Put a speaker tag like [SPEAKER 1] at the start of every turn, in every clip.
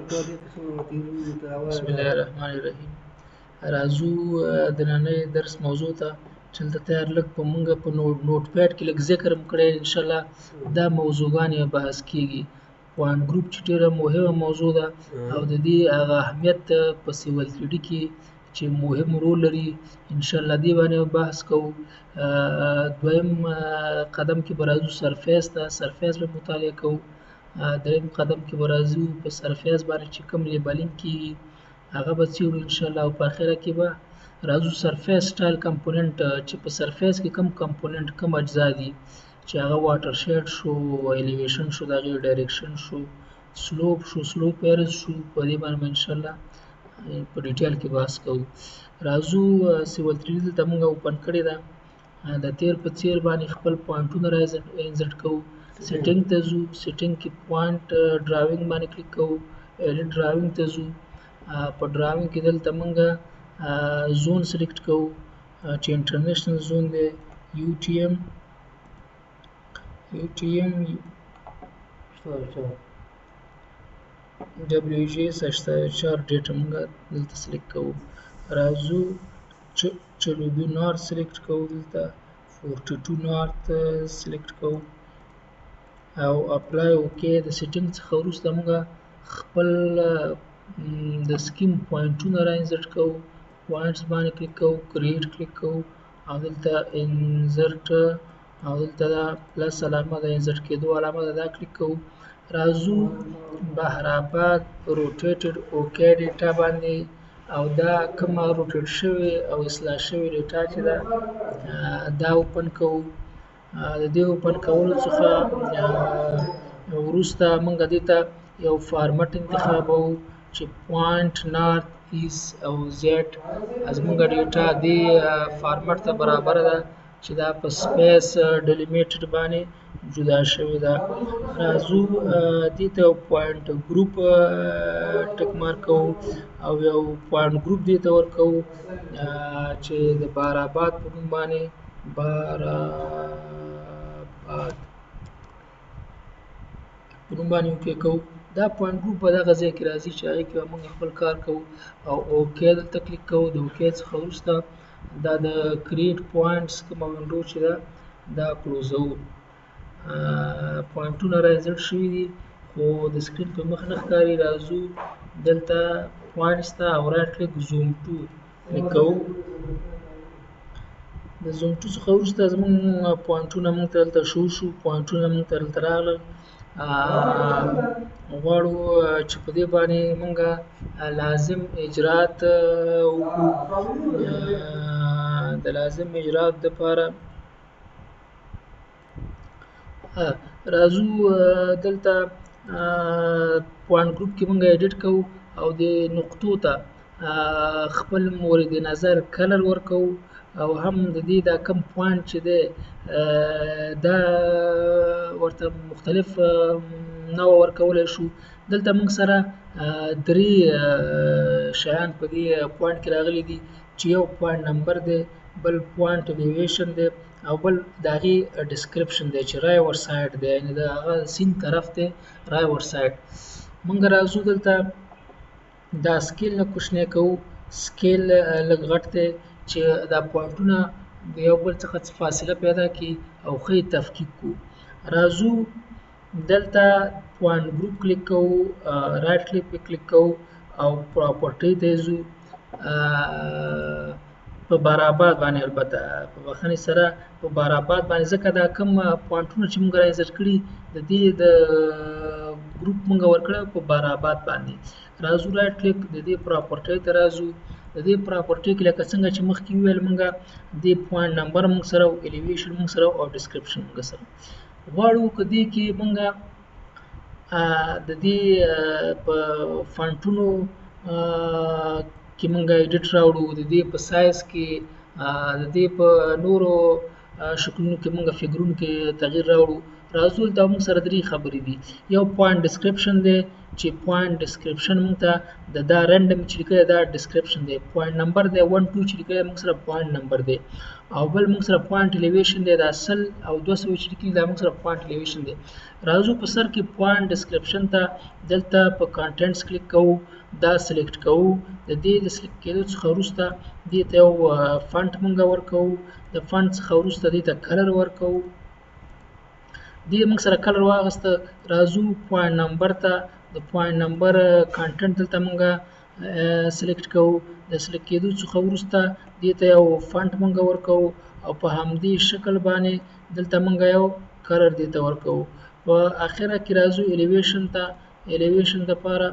[SPEAKER 1] بسم الله الرحمن الرحیم. راځو د نننۍ درس موضوع ته چې دلته تیار لږ په مونږه په نوټ پیډ کې لږ ذکر هم کړی. انشاءالله دا موضوعګانې بحث کیږي. پوینټ ګروپ چې ډېره مهمه موضوع ده او د دې هغه اهمیت په سیول 3D کې چې مهم رول لري. انشاءالله دې باندې بحث کوو. دویم قدم کې به راځو سرفیس ته، سرفیس به مطالعه کوو. دریم قدم کې به راځو په سرفیس باندې چې کوم لیبلینګ کیږي هغه به څیړو انشاءالله، او په اخره کې به راځو سرفیس سټایل کمپوننټ چې په سرفیس کې کوم کمپوننټ کوم اجزا دي چې هغه واټر شیډ شو، الیویشن شو، د هغې ډایرکشن شو، سلوپ شو، سلوپ ایرز شو. په دې باندې انشاءالله په ډیټیل کې بحث کوو. راځو سیول 3D دلته موږ اوپن کړې ده، د تیر په څیر باندې خپل پوینټونه را انزرټ کوو. سیټینګ ته ځو، سیټینګ کې پوینټ ډراونګ باندې کلیک کوو، ایډیټ ډراونګ ته ځو. په ډراونګ کې دلته موږ زون سلیکټ کوو چې انټرنیشنل زون دی، UTM WJ84 ډیټا موږ دلته سلیکټ کوو. راځو چلوبي نارت سلیکټ کوو، دلته 42 نارت سلیکټ کوو او اپلای اوکې. د سیټینګ څخه وروسته موږ خپل د سکیم پوینټونه را انزرټ کوو. پوینټس باندې کلیک کوو، کریټ کلیک کوو او دلته انزرټ او دلته دا پلس علامه د انزرټ کېدو علامه ده، دا کلیک کوو. راځو بهرآباد روټیټډ اوکې ډیټا باندې، او دا کومه روټیټ شوې او اصلاح شوې ډیټا چې ده دا اوپن کوو. د دې اوپن کولو څخه وروسته موږ دې ته یو فارمټ انتخابوو چې پوینټ نارت ایست او زیډ زموږ ډیټا دې فارمټ ته برابره ده چې دا په سپیس ډیلیمیټډ باندې جدا شوې ده. راځو دې ته یو پوینټ ګروپ ټک مارک کوو او یو پوینټ ګروپ دې ته ورکوو چې د بهرآباد په نوم باندې اوکې کوو. دا پوینټ ګروپ په دغه ځای کې راځي چې هغې کې به موږ خپل کار کوو او اوکې دلته کلیک کوو. د اوکې څخه وروسته دا د کریټ پوینټس کومه وینډو چې ده دا کلوزوو. پوینټونه را انزرټ شوي دي خو د سکرین په مخ نه ښکاري. راځو دلته پوینټس ته او رایټ کلیک زوم ټو کلیک کوو. د زوم ټو څخه وروسته زموږ پوینټونه موږ ته دلته شو پوینټونه موږ ته دلته راغلل. غواړو چې په دې باندې موږ لازم اجرات وکړو. د لازم اجرات دپاره راځو دلته پوینټ ګروپ کې موږ ایډیټ کوو او د نقطو ته خپل مورد نظر کلر ورکوو او هم د دې دا کم پوینټ چې دی دا ورته مختلف نوع ورکولی شو. دلته موږ سره درې شیان په دې پوینټ کې راغلي دي چې یو پوینټ نمبر دی، بل پوینټ الیویشن دی او بل د هغې ډسکرپشن دی چې رای ور سایډ دی، یعنې د هغه سیند طرف دی رای ور سایډ. موږ راځو دلته دا سکیل نه کوچنی کوو، سکیل لږ غټ دی چې دا پوینټونه د یو بل څخه فاصله پیدا کړي او ښه یې تفکیک کړو. راځو دلته پوینټ ګروپ کلیک کوو، رایټ کلیک پې کلیک کوو او پراپرټۍ ته ځو. په بهرآباد باندې البته په بخښنې سره په بهرآباد باندې ځکه دا کوم پوینټونه چې موږ را انزرټ کړي د دې د ګروپ موږ ورکړی په بهرآباد باندې. راځو رایټ کلیک د دې پراپرټۍ ته راځو. د دې پراپرټۍ کې لکه څنګه چې مخکې وویل موږ دې پوینټ نمبر موږ سره او الیویشن موږ سره او ډسکرپشن موږ سره غواړو که دې کې موږ د دې په فانټونو کې موږ ایډیټ راوړو، د دې په سایز کې، د دې په نورو شکلونو کې موږ فګرونو کې تغییر راوړو. راځو دا موږ سره درې خبرې دي. یو پوینټ ډسکرپشن دی چې پوینټ ډسکرپشن موږ ته دا رینډم چې لیکلی دا ډسکرپشن دی. پوینټ نمبر دی 1 2 چې لیکلی موږ سره پوینټ نمبر دی، او بل موږ سره پوینټ الیویشن دی، دا 100 او 200 چې لیکلي دا موږ سره پوینټ الیویشن دی. راځو په سر کې پوینټ ډسکرپشن ته دلته په کانټینټس کلیک کوو، دا سلیکټ کوو. د دې د سلیکټ کېدو څخه وروسته دې ته یو فنټ موږ ورکوو، د فنټ څخه وروسته دې ته کلر ورکوو. دې موږ سره کلر واغسته. راځو پوینټ نمبر ته، د پوینټ نمبر کانټینټ دلته موږ سلیکټ کوو. د سلیکټ کېدو څخه وروسته دې ته یو فنټ موږ ورکوو، او په همدې شکل باندې دلته موږ یو کلر دې ته ورکوو. په اخره کې راځو الیویشن ته. الیویشن لپاره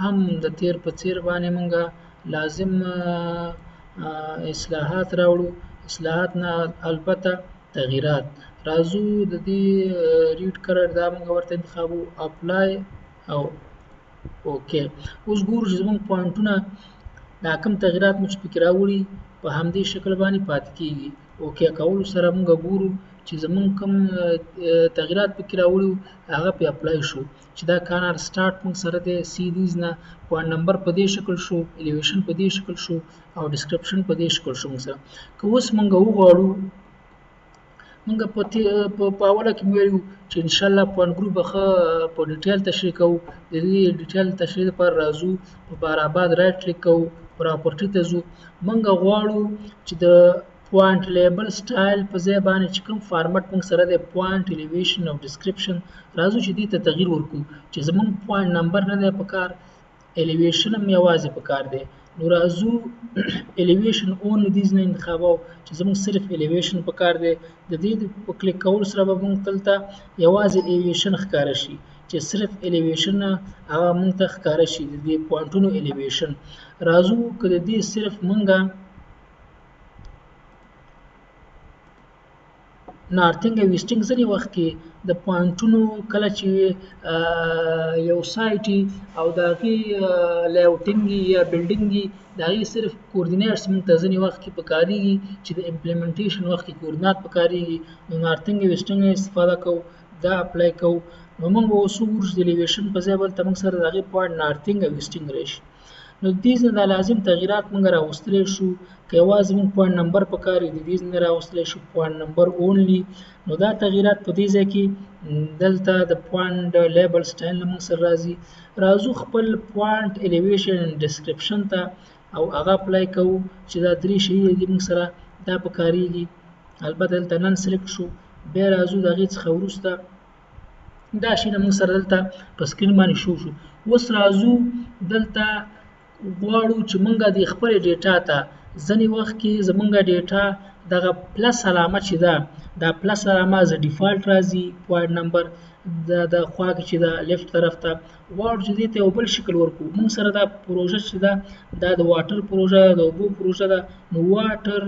[SPEAKER 1] هم د تیر په څیر باندې موږ لازم اصلاحات راوړو. اصلاحات نه البته تغییرات. راځو د دې ریډ کلر دا موږ ورته انتخابو، اپلای او اوکې. اوس ګورو چې زموږ پوینټونه دا کوم تغییرات موږ پکې راوړي په همدې شکل باندې پاتې کیږي. اوکې کولو سره موږ ګورو چې زموږ کوم تغییرات پکې راوړي هغه پې اپلای شو، چې دا کانر سټارټ موږ سره دی سیریز نه، پوینټ نمبر په دې شکل شو، الیویشن په دې شکل شو، او ډسکرپشن په دې شکل شو موږ سره. که اوس موږ وغواړو، موږ په اوله کې ویلو چې انشاءالله پوینټ ګروپ به ښه په ډیټیل تشریح کوو. د دې ډیټیل تشریح لپاره راځو په باراباد رایټ کلیک کوو، پراپرټي ته ځو. موږ غواړو چې د پوینټ لیبل سټایل په ځای باندې چې کوم فارمټ موږ سره دی پوینټ الیویشن او ډسکرپشن، راځو چې دې ته تغییر ورکړو چې زموږ پوینټ نمبر نه دی پکار، الیویشن هم یوازې پکار دی. نو راځو الیویشن اونلی دیز نه انتخابو چې زموږ صرف الیویشن پکار دی. د دې په کلیک کولو سره به موږ دلته یوازې الیویشن ښکاره شي، چې صرف الیویشن هغه موږ ته ښکاره شي، د دې پوینټونو الیویشن. راځو که د دې صرف موږ نارتنګ او ایسټنګ ځینې وخت کې د پوینټونو کله چې یو سایټ او د هغې لیاوټینګ یا بلډینګ د هغې صرف کوردینیټس موږ ته ځینې وخت کې پکارېږي چې د امپلیمنټیشن وخت کې کوردینات پکارېږي. نو نارتنګ او ایسټنګ استفاده کوو، دا اپلای کوو. نو موږ به اوس وګورو چې د الیویشن په ځای بلته موږ سره د هغې پوینټ نارتنګ او ایسټنګ راشي. نو د دې نه دا لازم تغییرات موږ راوستلی شو. که یوازې موږ پوینټ نمبر پکار وي د دې نه راوستلی شو پوینټ نمبر اونلی. نو دا تغییرات په دې ځای کې دلته د پوینټ لیبل سټایل نه موږ سره راځي. راځو خپل پوینټ الیویشن ډسکرپشن ته او هغه اپلای کوو چې دا درې شیونه دي موږ سره دا پکارېږي. البته دلته نن سلیکټ شو. بیا راځو د هغې څخه وروسته دا شیونه موږ سره دلته په سکرین باندې شو. اوس راځو دلته غواړو چې موږ د خپلې ډیټا ته ځینې وخت کې زموږ ډیټا دغه پلس علامه چې ده دا پلس علامه از ډیفالټ راځي پوینټ نمبر د خوا کې چې ده لیفټ طرف ته غواړو چې دې ته یو بل شکل ورکړو. موږ سره دا پروژه چې ده دا د واټر پروژه د اوبو پروژه ده. نو واټر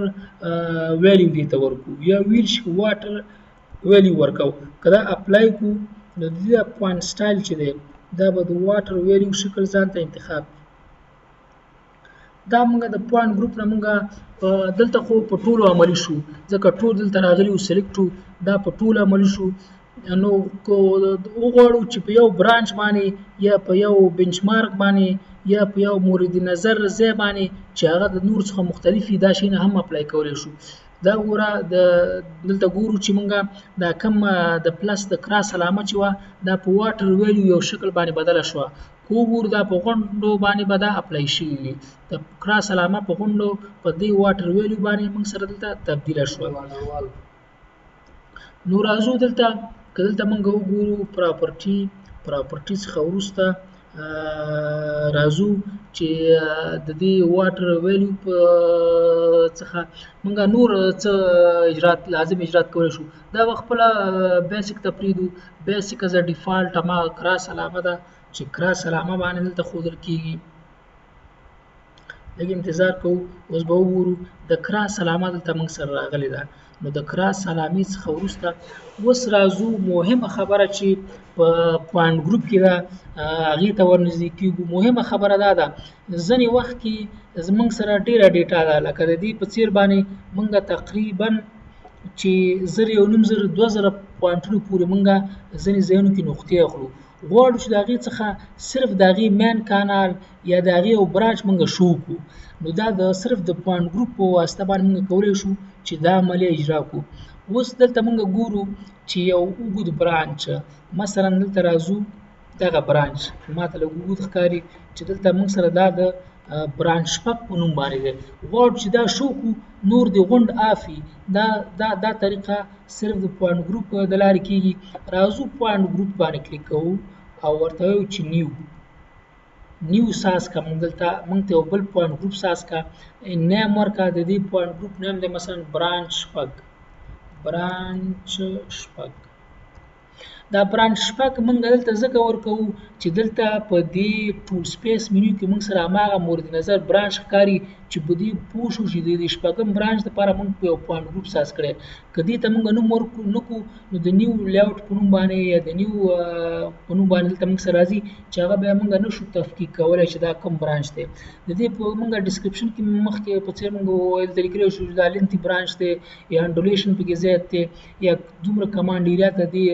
[SPEAKER 1] ویلیو دې ته ورکړو یا ویل شي واټر ویلیو ورکوو. که دا اپلای کړو نو د دې پوینټ سټایل چې دی دا به د واټر ویلیو شکل ځان ته انتخاب. دا موږ د پوینټ ګروپ نه موږ دلته خو په ټولو عملي شو ځکه ټول دلته راغلي و سلیکټ و دا په ټولو عملي شو. نو که وغواړو چې په یو برانچ باندې یا په یو بنچ مارک باندې یا په یو مورد نظر ځای باندې چې هغه د نور څخه مختلف وي دا شیونه هم اپلای کولی شو. دا ګوره دلته ګورو چې موږ دا کم د پلس د کراس علامه چې وه دا په واټر ویلیو یو شکل باندې بدله شوه. که وګورو دا په غونډو باندې به دا اپلای شوي وي. د کراس علامه په غونډو په دې واټر ویلیو باندې موږ سره دلته تبدیله شوه. نو راځو دلته که دلته موږ وګورو پراپرټي څخه وروسته راځو چې د دې واټر ویلیو څخه موږ نور څه لازم اجرات کولی شو. دا به خپله بیسک ته پرېږدو. بیسک از ډیفالټ هماغه کراس علامه ده چې کراس علامه باندې دلته ښودل کېږي. لږ انتظار کوو. اوس به وګورو د کراس علامه دلته موږ سره راغلې ده. نو د کراس علامې څخه وروسته اوس راځو مهمه خبره چې په پوینټ ګروپ کې ده هغې ته ورنږدې کېږو. مهمه خبره دا ده ځینې وخت کې زموږ سره ډېره ډیټا ده لکه د دې په څېر باندې موږ تقریبا چې 1,500 2,000 پوینټونو پورې مونږه ځینې ځایونو کې نقطې اخلو. غواړو چې د هغې څخه صرف د هغې مین کانال یا د هغې یو برانچ مونږه شو کړو. نو دا د صرف د پوینټ ګروپ په واسطه باندې مونږ کولی شو چې دا عملیه اجرا کړو. اوس دلته مونږ ګورو چې یو اوږد برانچ، مثلا دلته راځو دغه برانچ ماته لږ اوږد ښکاري چې دلته مونږ سره دا د برانچ شپږ په نوم باندې دی. غواړو چې دا شو کړو، نور د غونډ آفي. دا طریقه صرف د پوینټ ګروپ د لارې کېږي. راځو پوینټ ګروپ باندې کلیک کوو او ورته وایو چې نیو ساز کا. مونږ دلته مونږ ته یو بل پوینټ ګروپ ساز کا، نیم ورکا. د دې پوینټ ګروپ نیم دی مثلا برانچ شپږ. دا برانچ شپږ مونږ دلته ځکه ورکوو چې دلته په دې ټول سپیس منیو کې مونږ سره هماغه مورد نظر برانچ ښکاري چې په دې پوه شو چې د دې شپږم برانچ دپاره مونږ په یو پوینټ ګروپ ساز کړی. که دې ته مونږ نوم ورنکړو نو د نیو لیاوټ په نوم باندې یا د نیو په نوم باندې دلته مونږ سره راځي چې هغه بیا مونږ نه شو تفکیک کولی چې دا کوم برانچ دی. د دې په مونږ ډسکرپشن کې مخکې په څېر مونږ وویل ته لیکلی شو چې دا لینتي برانچ دی یا انډولیشن پکې زیات دی یا دومره کمانډ ایریا ته دې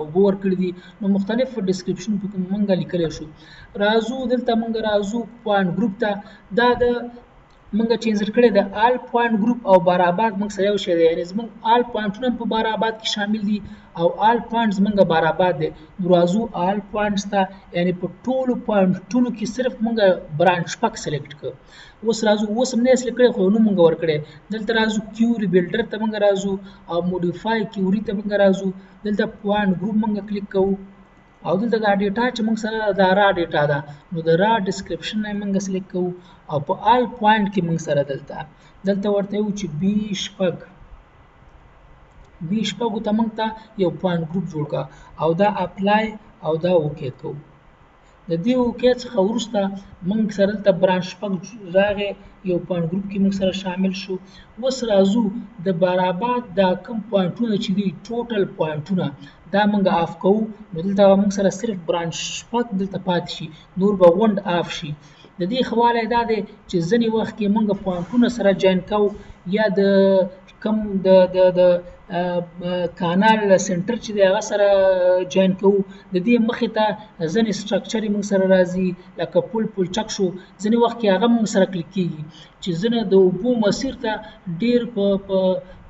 [SPEAKER 1] اوبه ورکړي دي. نو مختلف ډسکرپشن پکې مونږ لیکلی شو. راځو دلته مونږ راځو پوینټ ګروپ ته. دا د مونږ چې انسرټ کړی د آل پوینټ ګروپ او باراباد مونږ سره یو شی دی، یعنې زمونږ آل پوینټونه په باراباد کې شامل دي او آل پوینټ زمونږ باراباد دی. نو راځو آل پوینټس ته، یعنې په ټولو پوینټونو کې صرف مونږ برانچ شپږ سلیکټ کړو. اوس راځو، اوس هم نه یې سلیکټ کړی خو نوم مونږ ورکړی. دلته راځو کیوري بلډر ته مونږ راځو او موډیفای کیوري ته مونږ راځو. دلته پوینټ ګروپ مونږ کلیک کوو او دلته دا ډیټا چې مونږ سره دا را ډیټا ده نو د را ډسکرپشن نه مونږ سلیکټ کوو او په آل پوینټ کې مونږ سره دلته ورته یو چې بي شپږو ته مونږ ته یو پوینټ ګروپ جوړ کړه او دا اپلای او دا اوکې کوو. د دې اوکې څخه وروسته مونږ سره دلته برانچ شپږ راغی، یو پوینټ ګروپ کې مونږ سره شامل شو. اوس راځو د باراباد دا کوم پوینټونه چې دي ټوټل پوینټونه دا مونږ آف کوو. نو دلته مونږ سره صرف برانچ شپږ دلته پاتې شي، نور به غونډ آف شي. د دې ښه والی دا دی چې ځینې وخت کې مونږ پوینټونه سره جاین کوو یا د کم د کانال سنټر چې دی هغه سره جاین کوو. د دې مخې ته ځینې سټرکچر یې مونږ سره راځي لکه پلچک شو، ځینې وخت کې هغه مونږ سره کلیک کېږي چې ځینې د اوبو مسیر ته ډېر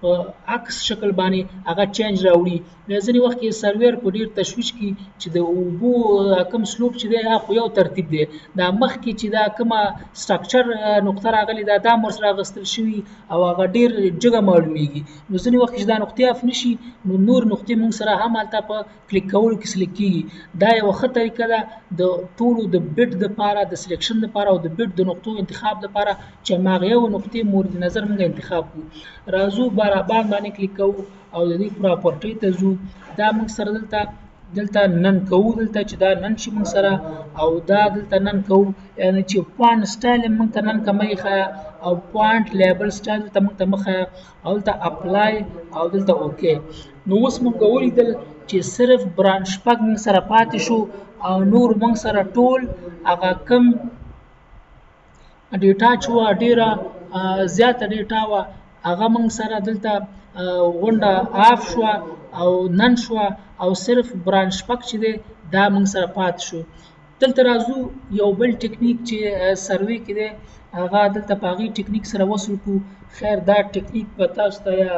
[SPEAKER 1] په عکس شکل باندې هغه چینج راوړي. ځینې وخت کې سرویر په ډېر تشویش کې چې د اوبو کوم سلوپ چې دی هغه خو یو ترتیب دی، دا مخکې چې دا کومه سټرکچر نقطه راغلې ده دا ورسره اخیستل شوي او هغه ډېر جګه معلومیږي. نو ځینې وخت چې دا نقطې اف نه شي نو نور نقطې موږ سره هم هلته په کلیک کولو کې سلیکټ کېږي. دا یوه ښه طریقه ده د ټولو د بیټ دپاره، د سلیکشن دپاره او د بیټ د نقطو انتخاب دپاره چې هماغه یو نقطې مورد نظر موږ انتخاب کړو. راځو باراباد باندې کلیک کوو او د دې پراپرټۍ ته ځو. دا موږ سره دلته نن کوو، دلته چې دا نن شي موږ سره او دا دلته نن کوو، یعنې چې پوینټ سټایل یې موږ ته نن که مه ایښایه او پوینټ لیبل سټایل دلته موږ ته مه ښایه او دلته اپلای او دلته اوکې. نو اوس موږ ولیدل چې صرف برانچ شپږ موږ سره پاتې شو او نور موږ سره ټول هغه کم ډیټا چې وه ډېره زیاته ډیټا وه هغه موږ سره دلته غونډه آف شوه او نن شوه او صرف برانچ شپږ چې دی دا موږ سره پاتې شو. دلته راځو یو بل ټکنیک چې سروې کې دی هغه دلته په هغې ټکنیک سره وصل کړو. خیر دا ټکنیک به تاسو ته یا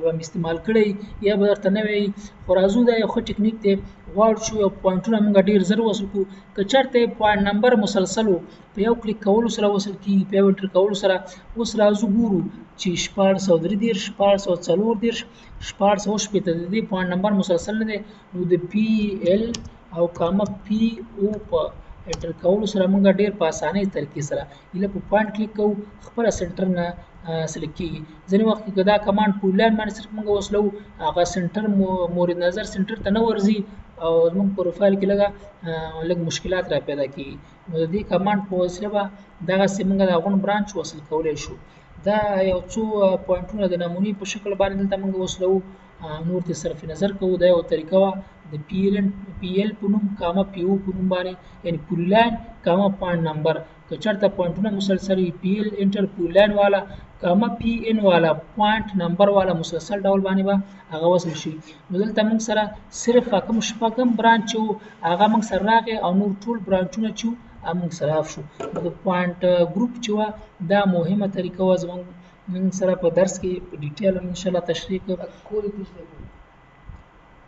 [SPEAKER 1] به مې استعمال کړی یا به درته نه وي، خو راځو دا یو ښه ټکنیک دی. غواړو چې یو پوینټونه موږ ډېر زر وصل کړو. که چېرته یې پوینټ نمبر مسلسل و په یو کلیک کولو سره وصل کېږي، په یو انټر کولو سره. اوس راځو ګورو چې 1433 1440 1480 د دې پوینټ نمبر مسلسل نه دی، نو د پی ایل او کامه پی او په انټر کولو سره موږ ډېر په اسانۍ طریقې سره ایله په پوینټ کلیک کوو، خپله سنټر نه سلیکټ کېږي. ځینې وخت کې که دا کمانډ په لاین باندې صرف موږ وصلوو هغه سنټر مورد نظر سنټر ته نه ورځي او زموږ په پروفایل کې لږ مشکلات را پیدا کېږي. نو د دې کمانډ په وسیله به دغسې موږ د غونډ برانچ وصل کولی شو. دا یو څو پوینټونه د نمونې په شکل باندې دلته موږ وصلوو، نور ته صرف نظر کوو. دا یو طریقه وه د پی ایل په نوم کامه پی او په نوم باندې، یعنې پوري لاین کامه پوینټ نمبر. که چېرته پوینټونه مسلسل وي پی ایل انټر پوري لاین والا کاما پی ان والا پوینټ نمبر والا مسلسل ډول باندې به هغه وصل شي. نو دلته موږ سره صرف کوم شپږم برانچ چې هغه موږ سره راغی او نور ټول برانچونه چې موږ سره اف شو. د پوینټ ګروپ چې و دا مهمه طریقه و زموږ سره په درس کې په ډیټیل ان شاء الله تشریح کوو.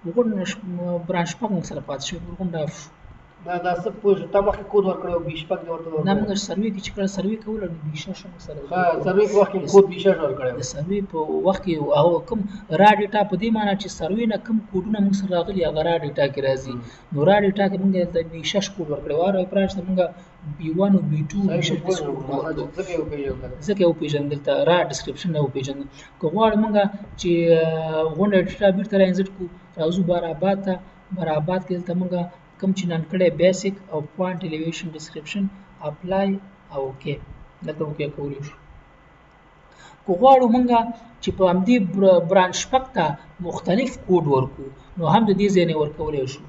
[SPEAKER 1] وګورئ برانچ شپږ موږ سره پاتې شو ورکوم دا اف شو.
[SPEAKER 2] دا څه پوه تا مخکې کود ورکړی او بي شپږ دې ورته ورکړی.
[SPEAKER 1] نه موږ سروې کې چې کله سروې کوله نو بي شش موږ سره
[SPEAKER 2] سروې په وخت کې کود بي شش ورکړی.
[SPEAKER 1] د سروې په وخت کې او کوم را ډیټا په دې معنی چې سروې نه کوم کوډونه موږ سره راغلي هغه را ډیټا کې راځي. نو را ډیټا کې موږ د بي شش کوډ ورکړی واره برانچ ته موږ B1 او B2 ځکه یو پیژندل دلته را ډسکرپشن نه پیژندل. که غواړو موږ چې غونډه ډیټا بیرته راانزټ کو راځو برابر ته برابر کې دلته موږ کوم چې نن کړه بیسیک او پوینټ الیویشن ډسکرپشن اپلای او اوکې دلته اوکې کولی شو. که غواړو موږ چې په همدې برانچ شپږ ته مختلف کوډ ورکو نو هم د دې ځای نه ورکولی شو.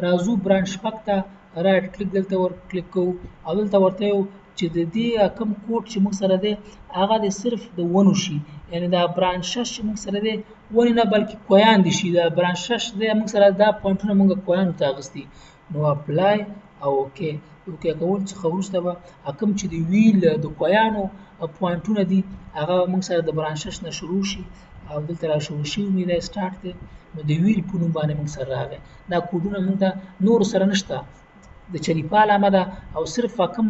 [SPEAKER 1] راځو برانچ شپږ ته رایټ کلیک دلته ور کلیک کوو او دلته ورته یو چې د دې کوم کوډ چې موږ سره دی هغه د صرف د ونو شي، یعنی دا برانچ شش چې موږ سره دی ونې نه بلکې کویان دي شي. دا برانچ شش دی موږ سره دا پوینټونه موږ کویانو ته اخیستي. نو اپلای او اوکې اوکې کول څخه وروسته به کوم چې د ویل د کویانو پوینټونه دي هغه موږ سره د برانچ شش نه شروع شي او دلته را شروع شوي مې دا سټارټ دی. نو د ویل په نوم باندې موږ سره راغی. دا کوډونه موږ ته نور سره نشته د چلیپا علامه ده او صرف کوم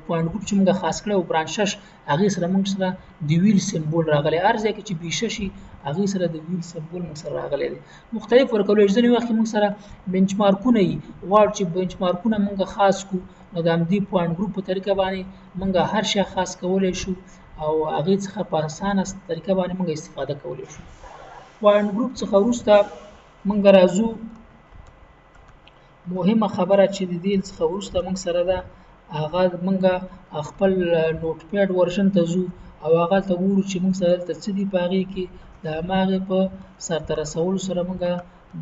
[SPEAKER 1] پوینټ ګروپ چې موږ خاص کړی او برانچ شش هغې سره موږ سره د ویل سمبول راغلی. هر ځای کې چې بي شش شي هغې سره د ویل سمبول موږ سره راغلی دی. مختلف ورکولی ځینې وخت کې موږ سره بنچ مارکونه وي غواړو چې بنچ مارکونه موږ خاص کړو نو د همدې پوینټ ګروپ په طریقه باندې موږ هر شی خاص کولی شو او هغې څخه په اسانه طریقه باندې موږ استفاده کولی شو. پوینټ ګروپ څخه وروسته موږ راځو مهمه خبره چې د دې څخه وروسته موږ سره ده هغه موږ خپل نوټ پیډ ورژن ته ځو او هغه ته ګورو چې موږ سره دلته څه دي په هغې کې د هماغې په سرته رسولو سره موږ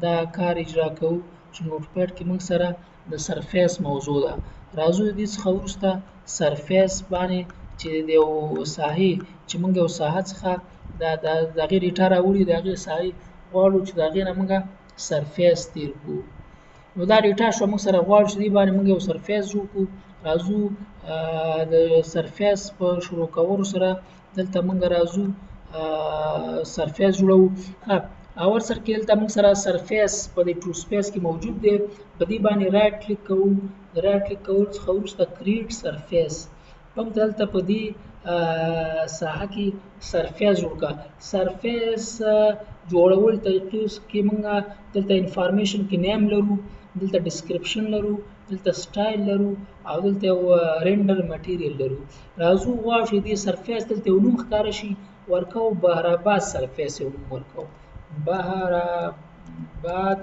[SPEAKER 1] دا کار اجرا کوو چې نوټ پیډ کې موږ سره د سرفیس موضوع ده. راځو د دې څخه وروسته سرفیس باندې چې د یو ساحې چې موږ یو ساحه څخه د هغې ډیټا راوړي د هغې ساحې غواړو چې د هغې نه موږ سرفیس تیر کړو. نو دا ډیټا شو موږ سره غواړو چې دې باندې موږ یو سرفیس جوړ کړو. راځو د سرفیس په شروع کولو سره دلته موږ راځو سرفیس جوړوو. اول سر کې دلته موږ سره سرفیس په دې ټول سپیس کې موجود دی. په دې باندې رایټ کلیک کوو. د رایټ کلیک کولو څخه وروسته کریټ سرفیس موږ دلته په دې ساحه کې سرفیس جوړ کړه. سرفیس جوړول طریقې کې موږ دلته انفارمیشن کې نیم لرو، دلته ډسکرپشن لرو، دلته سټایل لرو او دلته یو رینډر مټیریل لرو. راځو غواړو چې دې سرفیس دلته یو نوم ښکاره شي ورکوو بهرآباد سرفیس یو نوم ورکوو بهرآباد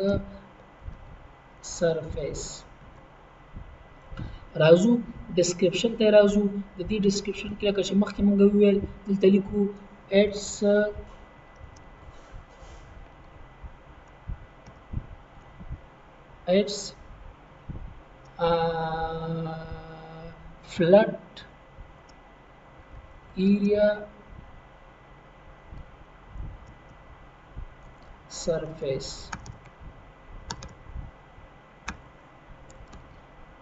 [SPEAKER 1] سرفیس. راځو ډسکرپشن ته راځو. د دې ډسکرپشن کې لکه چې مخکې موږ وویل دلته لیکو ایټس flat area surface.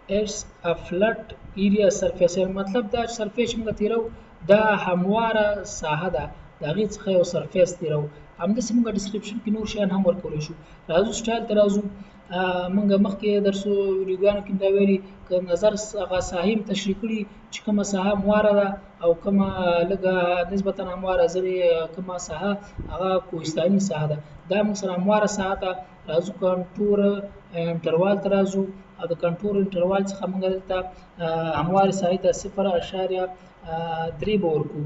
[SPEAKER 1] It's a flat area surface. مطلب دا سرفیس موږ تیرو دا همواره ساحه ده د هغې څخه یو سرفیس تیرو. همداسې موږ ډسکرپشن کې نور شیان هم ورکولی شو. راځو سټایل ته راځو. موږ مخکې درسو ویډیوګانو کې دا ویلي که نظر هغه ساحې م تشریح کړي چې کومه ساحه همواره ده او کومه لږه نسبتا همواره ځینې کومه ساحه هغه کوهستاني ساحه ده. دا موږ سره همواره ساحه ده. راځو کنټور انټروال ته راځو او د کنټور انټروال څخه موږ دلته هموارې ساحې ته 0.3 به ورکړو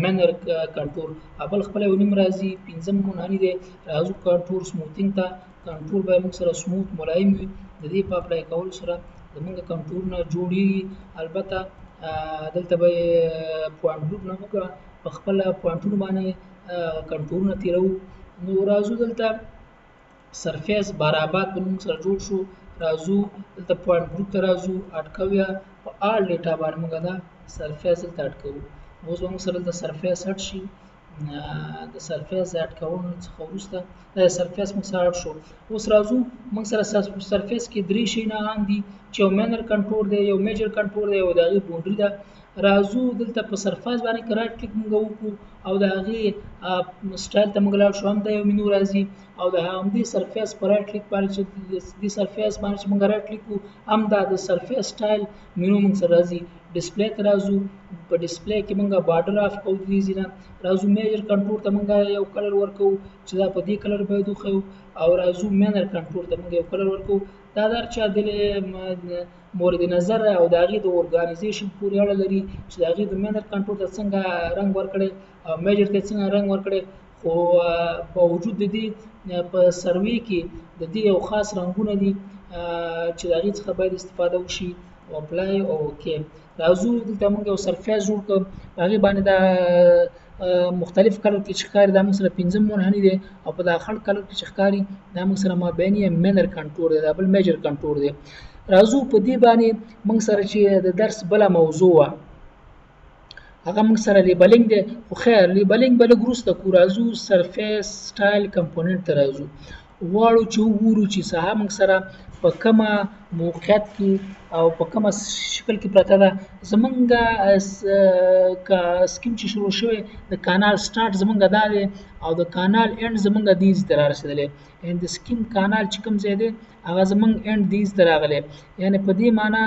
[SPEAKER 1] منر کنټور. بل خپله یو نیم راځي 5 منحني دی. راځو کنټور سموتینګ ته. کنټور باید موږ سره سموت ملایم وي. د دې په اپلای کولو سره زموږ کنټورونه جوړېږي. البته دلته به یې پوینټ ګروپ نه موږ په خپله پوینټونو باندې کنټورونه تېروو. نو راځو دلته سرفیس بهرآباد په نوم سره جوړ شو. راځو دلته پوینټ ګروپ ته راځو. اټکویه په آل ډیټا باندې موږ دا سرفیس دلته اټکوو. اوس به موږ سره د سرفیس اډ شي. د سرفیس اډ کولو څخه وروسته د سرفیس موږ سره اډ شو. اوس راځو موږ سره سرفیس کې درې شیونه هم دي چې یو مینر کنټور دی، یو میجر کنټور دی او د هغې باونډري ده. راځو دلته په سرفیس باندې که رایټ کلیک موږ وکړو او د هغې سټایل ته موږ لاړ شو، هم دا یو منیو راځي او د همدې سرفیس په رایټ کلیک باندې چې دې سرفیس باندې چې موږ رایټ کلیک وکړو هم دا د سرفیس سټایل منیو موږ سره راځي. ډسپلی ته راځو، په ډسپلی کې موږ بارډر آف کوو دې ځینه. راځو میجر کنټور ته موږ یو کلر ورکوو چې دا په دې کلر باید وښیو او راځو مینر کنټور ته موږ یو کلر ورکوو. دا د هر چا د مورد نظر او د هغې د ارګانیزیشن پورې اړه لري چې د هغې د مینر کنټور ته څنګه رنګ ورکړی او میجر ته څنګه رنګ ورکړی. خو باوجود د دې په سروې کې د دې یو خاص رنګونه دي چې د هغې څخه باید استفاده وشي او اپلای او اوکې. راځو دلته موږ یو سرفیس جوړ کړو، په هغې باندې دا مختلف کلر کې چې ښکاري دا موږ سره 15 منحني دی او په دا خړ کلر کې چې ښکاري دا موږ سره مابیني مینر کنټور دی، دا بل میجر کنټور دی. راځو په دې باندې موږ سره چې د درس بله موضوع وه هغه موږ سره لیبلینګ دی، خو خیر لیبلینګ به لږ وروسته کړو. راځو سرفیس سټایل کمپوننټ ته راځو، غواړو چې وګورو چې ساحه موږ سره په کومه موقعیت کې او په کومه شکل کې پرته ده. زمونږ سکیم چې شروع شوی د کانال سټارټ زمونږ دا دی او د کانال اینډ زمونږ دې ځای ته رارسېدلی، یعنې د سکیم کانال چې کوم ځای دی هغه زمونږ اینډ دې ځای ته راغلی، یعنې په دې معنا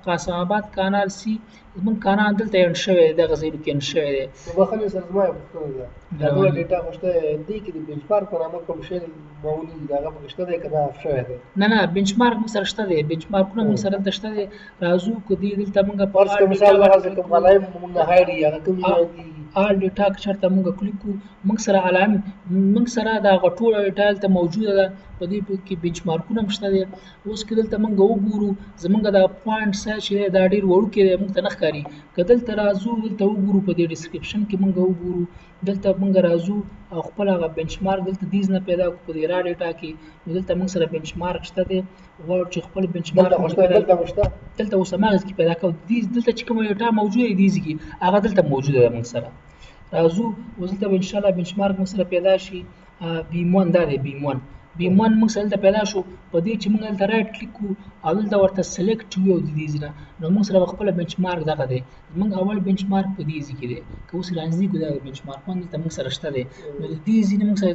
[SPEAKER 1] قاسم آباد کانال سی زمونږ کانال دلته اینډ شوی دی، دغه ځایونو کې اینډ شوی دی.
[SPEAKER 2] بخښنې سره زما یوه پوښتنه ده، دا ټوله ډیټا خو شته دې کې د بنچمارک په نامه کوم شی معمولي دي هغه پکې شته دی که نه اف شوی دی؟
[SPEAKER 1] نه بنچمارک موږ سره شته دی، بنچمارکونه موږ سره دلته شته دی. راځو که دې دلته موږ
[SPEAKER 2] فرض کړه مثال دغسې کوم علایم موږ نه هایډ وي هغه کوم ځای دي
[SPEAKER 1] آل ډیټا که چېرته موږ کلیک کړو موږ سره علایم موږ سره د هغه ټوله ډیټا دلته موجوده ده، په دې کې بنچمارکونه هم شته دی. اوس که دلته موږ وګورو زموږ د پوینټ سایز چې دی دا ډېر وړوکی دی موږ ته نه ښکاري. که دلته راځو دلته وګورو په دې ډسکرپشن کې موږ وګورو دلته موږ راځو او خپل هغه بنچمارک دلته دې نه پیدا کړو په دې را ډیټا کې، نو دلته موږ سره بنچمارک شته دی. غواړو چې خپل بنچمارک دلته اوس هماغسې کې پیدا کوو. دلته چې کومه ډیټا موجوده دي دې کې هغه دلته موجوده ده موږ سره. راځو اوس دلته به انشاءالله بنچمارک موږ سره پیدا شي. بیم1 دا دی بیم1 موږ سره دلته پیدا شو. په دې چې موږ دلته رایټ کلیک کړو او دلته ورته سلیکټ وي د دې ځای نه نو موږ سره به خپله بنچمارک دغه دی. زموږ اول بنچمارک په دې ځای کې دی، که اوس رانږدې کړو دا بنچمارکونه دلته موږ سره شته دی. نو د دې ځای نه موږ سره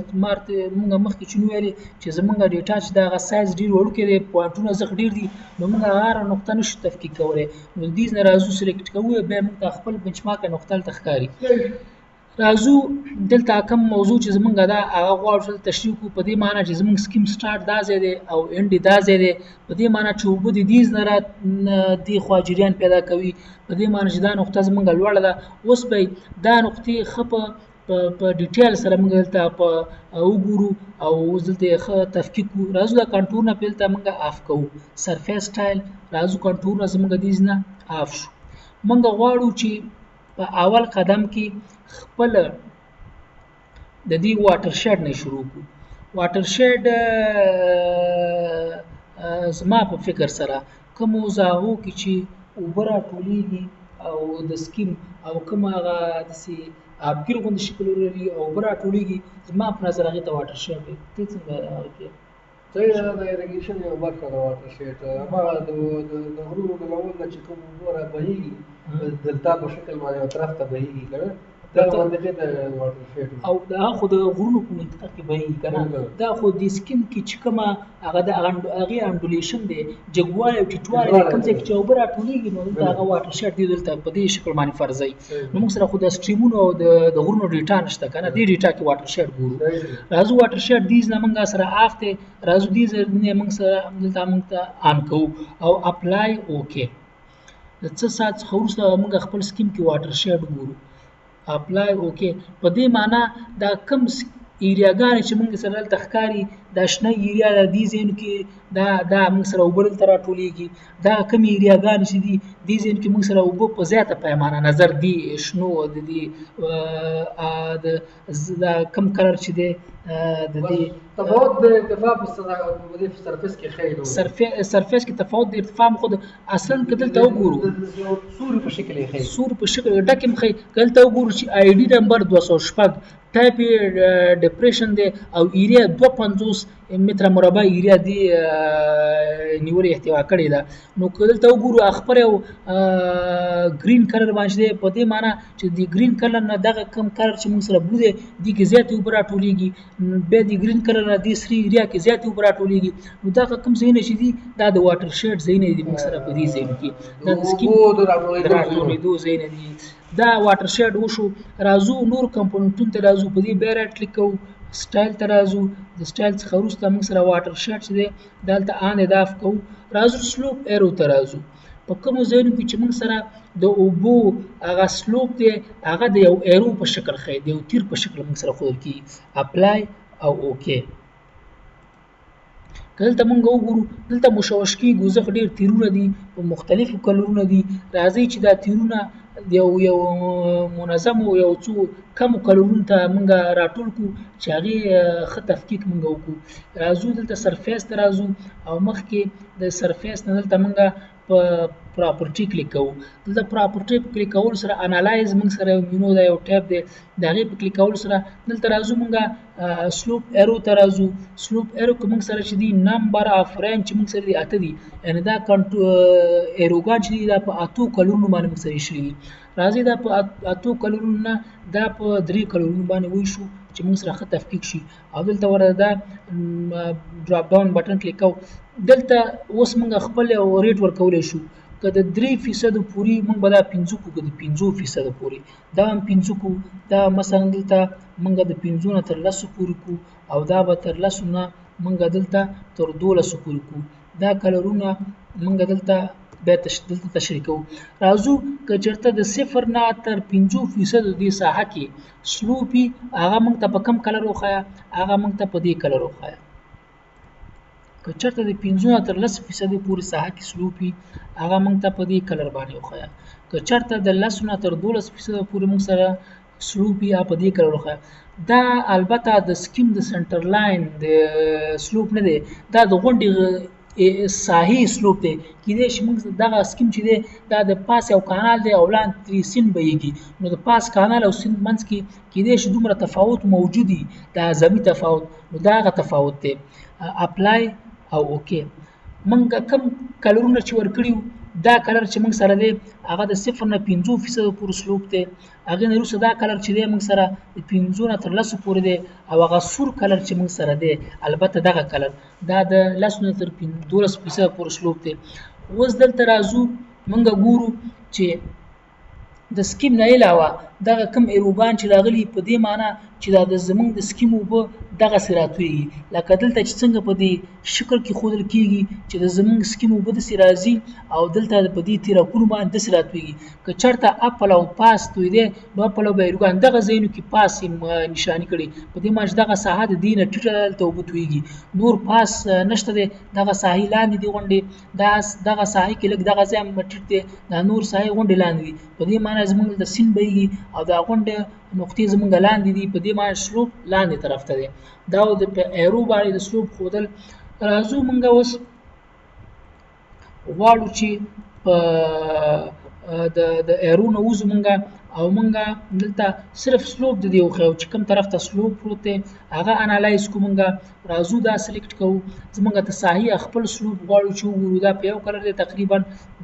[SPEAKER 1] موږ مخکې چې ویلې چې زموږ ډیټا چې د هغه سایز ډېر وړوکی دی، پوینټونه زښت ډېر دي، نو موږ هغه نقطه نشو تفکیک کولی. نو د دې نه راځو سلیکټ کوو بیا موږ ته خپل بنچمارک نقطه هلته ښکاري. راځو دلته کوم موضوع چې زمونږ ده هغه غواړو چې تشریح کړو، په دې معنا چې زمونږ سکیم سټارټ دا ځای دی او اینډ دا ځای دی، په دې معنا چې اوبه د دې نه را دې خوا جریان پیدا کوي، په دې معنا چې دا نقطه زمونږ لوړه ده. اوس به دا نقطې ښه په ډیټیل سره موږ دلته وګورو او اوس دلته یې ښه تفکیک کړو. راځو دا کنټورونه پې دلته موږ آف کوو، سرفیس سټایل راځو کنټورونه زموږ دې نه آف شو. موږ غواړو چې په اول قدم کې خپل د دې واټر شیډ نه شروع کړو. واټر شیډ زما په فکر سره کومو ځایو کې چې اوبه راټولېږي او د سکیم او کوم هغه داسې آبګیر غوندې شکل ولري او اوبه راټولېږي زما په نظر هغې ته واټر شیډ دی. ته څنګه هغه کې
[SPEAKER 2] صحیح ده، د ایریګیشن یوه برخه ده واټر شیډ، هماغه د غرونو د لمن نه چې کوم اوبه رابهېږي دلتا په شکل باندې یو طرف ته بهېږي که نه او
[SPEAKER 1] دا خو د غرونو په منطقه کې بهېږي که نه، دا خو د سکیم کې چې کومه هغه د هغې انډولیشن دی جګوالی او ټیټوالی دی کوم ځای کې چې اوبه راټولېږي نو دلته هغه واټر شیډ دی دلته په دې شکل باندې فرضوي. نو موږ سره خو د سټریمونو او د غرونو ډیټا نشته که نه، دې ډیټا کې واټر شیډ ګورو. راځو واټر شیډ دې نه موږ سره آف دی، راځو دې ځای موږ سره دلته موږ ته آن کوو او اپلای اوکې. د څه ساعت څخه وروسته موږ خپل سکیم کې واټر شیډ ګورو. اپلای اوکې په دې معنا دا کم ایریاګانې چې موږ سره دلته ښکاري دا شنه ایریا د دې ځایونو کې دا موږ سره اوبه دلته راټولېږي. دا کومې ایریاګانې چې دي دې ځایونو کې موږ سره اوبه په زیاته پیمانه نظر دي شنو د دې دا کم کلر چې دی د دې
[SPEAKER 2] تفاوت د ارتفاع په سرفیس کې ښیي.
[SPEAKER 1] سرفیس کې تفاوت د ارتفاع خو اصلا که دلته وګورو
[SPEAKER 2] سوري په شکل یې ښیي.
[SPEAKER 1] سوري په شکل ډک هم ښیي. که دلته وګورو چې آی ډي نمبر 206 ټایپ ډپریشن دی او ایریا 250 متره مربع ایریا دی نیولې احتوا کړې ده. نو که دلته وګورو خپل یو ګرین کلر باندې دی، په دې معنی چې د ګرین کلر نه دغه کم کلر چې موږ سره بلو دی دې کې زیاتې اوبه راټولېږي، بیا د ګرین کلر نه دې سري ایریا کې زیاتې اوبه راټولېږي. نو دغه کوم ځایونه چې دي دا د واټر شیډ ځایونه دي موږ سره په دې ځایونو کې دا د سکیم د راټولېدو ځایونه دي. دا واټر شیډ وشو. راځو نور کمپوننټونو ته راځو. په دې بیا راټ کلیک کوو، سټایل ته راځو. د سټایل څخه وروسته موږ سره واټر شیډ چې دی دلته آن اضاف کوو. راځو سلوپ ایرو ته راځو. په کومو ځایونو کې چې موږ سره د اوبو هغه سلوپ دی هغه د یو ایرو په شکل ښیي، د یو تیر په شکل موږ سره ښودل کېږي. اپلای او اوکې. که دلته موږ وګورو دلته مشوش کېږو ځکه ډېر تیرونه دي په مختلفو کلرونه دي. راځئ چې دا تیرونه یو منظم او یو څو کمو کلرونو ته موږ راټول کړو چې هغې ښه تفکیک موږ وکړو. راځو دلته سرفیس ته راځو او مخکې د سرفیس نه دلته موږ په پراپرټي کلیک کوو. دلته پراپرټي په کلیک کولو سره انالایز موږ سره یو مینو دا یو ټیب دی، د هغې په کلیک کولو سره دلته راځو موږ سلوپ ایرو ته راځو. سلوپ ایرو که موږ سره چې دي نمبر آف رینج چې موږ سره دي 8 دي، یعنې دا ایروګان چې دي دا په 8 کلرونو باندې موږ سره ایښي دي. راځئ دا په 8 کلرونو نه دا په 3 کلرونو باندې ویشو چې موږ سره ښه تفکیک شي. او دلته ورته دا ډراپ ډاون بټن کلیک کوو. دلته اوس موږ خپل یو ریټ ورکولی شو. که د 3% پورې موږ به دا 5 کړو، که د 5% پورې دا هم 5 کړو. دا مثلا دلته موږ د 5 نه تر 10 پورې کړو او دا به تر 10 نه موږ دلته تر 12 پورې کړو. دا کلرونه موږ دلته بیا دلته تشریح کوو. راځو که چېرته د 0 نه تر 5% دې ساحه کې سلوپي هغه موږ ته په کم کلر وښایه، هغه موږ ته په دې کلر وښایه. که چېرته د 5 نه تر 10% پورې ساحه کې سلوپي هغه موږ ته په دې کلر باندې وښایه. که چېرته د 10 نه تر 12% پورې موږ سره سلوپي هغه په دې کلر وښایه. دا البته د سکیم د سنټر لاین د سلوپ نه دی، دا د غونډې ساحې سلوپ دی. کېدای شي موږ دغه سکیم چې دی دا د پاس یو کانال دی او لاندې ترې سیند بهیږي، نو د پاس کانال او سیند منځ کې کېدای شي دومره تفاوت موجود وي، د اعظمي تفاوت، نو دا هغه تفاوت دی. اپلای او اوکې. موږ کم کلرونه چې ورکړي دا کلر چې موږ سره دی هغه د 0 نه 5% پورې سلوپ دی. هغې نه وروسته دا کلر چې دی موږ سره د 5 نه تر 10 پورې دی او هغه سور کلر چې موږ سره دی البته دغه کلر دا د 10 نه تر 12% پورې سلوپ دی. اوس دلته راځو موږ ګورو چې د سکیم نه علاوه دغه کم ایروګان چې راغلي په دې معنی چې دا د زمونږ د سکیم اوبه دغسې راتویږي. لکه دلته چې څنګه په دې شکل کې ښودل کېږي چې د زمونږ سکیم اوبه داسې راځي او دلته په دې تیراکونو باندې داسې راتویږي. که چېرته اپل او پاس تویدی نو اپل او ایروګان دغه ځایونو کې پاس نشاني کړي، په دې معنی چې دغه ساحه د دې نه ټیټه ده، دلته اوبه تویږي. نور پاس نشته دی، دغه ساحې لاندې دي غونډې، دغه ساحې کې لږ دغه ځای هم ټیټ دی، دا نور ساحې غونډې لاندې دي. په دې معنی زموږ د سیند بهیږي او دا غونډې نقطې زموږ لاندې دي، په دې معنی سلوپ لاندې طرف ته دی. دا د ایرو باندې د سلوپ ښودل. راځو موږ اوس غواړو چې په د ایرو نه وځو موږ او موږ دلته صرف سلوپ د دې وښیو چې کوم طرف ته سلوپ پروت دی هغه انالایز کوو. موږ راځو دا سلیکټ کوو. زموږ ته ساحې خپل سلوپ غواړو چې وګورو، دا په یو کلر دی تقریبا.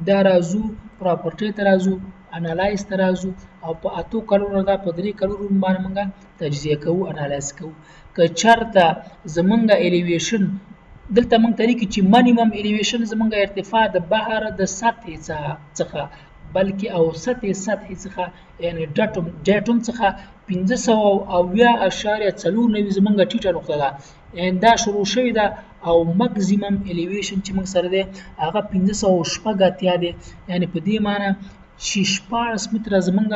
[SPEAKER 1] دا راځو پراپرټۍ ته راځو، انالایز ته راځو او په 8 کلرونو دا په 3 کلرونو باندې موږ تجزیه کوو، انالایز کوو. که چېرته زموږ الیویشن دلته موږ ته لیکي چې منیمم الیویشن زموږ ارتفاع د بحر د سطحې څخه بلکې او سطحې څخه یعنې ډیټوم څخه 570.4 زموږ ټیټه نقطه ده، یعنې دا شروع شوې ده او مکزیمم الیویشن چې موږ سره دی هغه 580 دی. یعنې په دې معنی چې 14 متره زموږ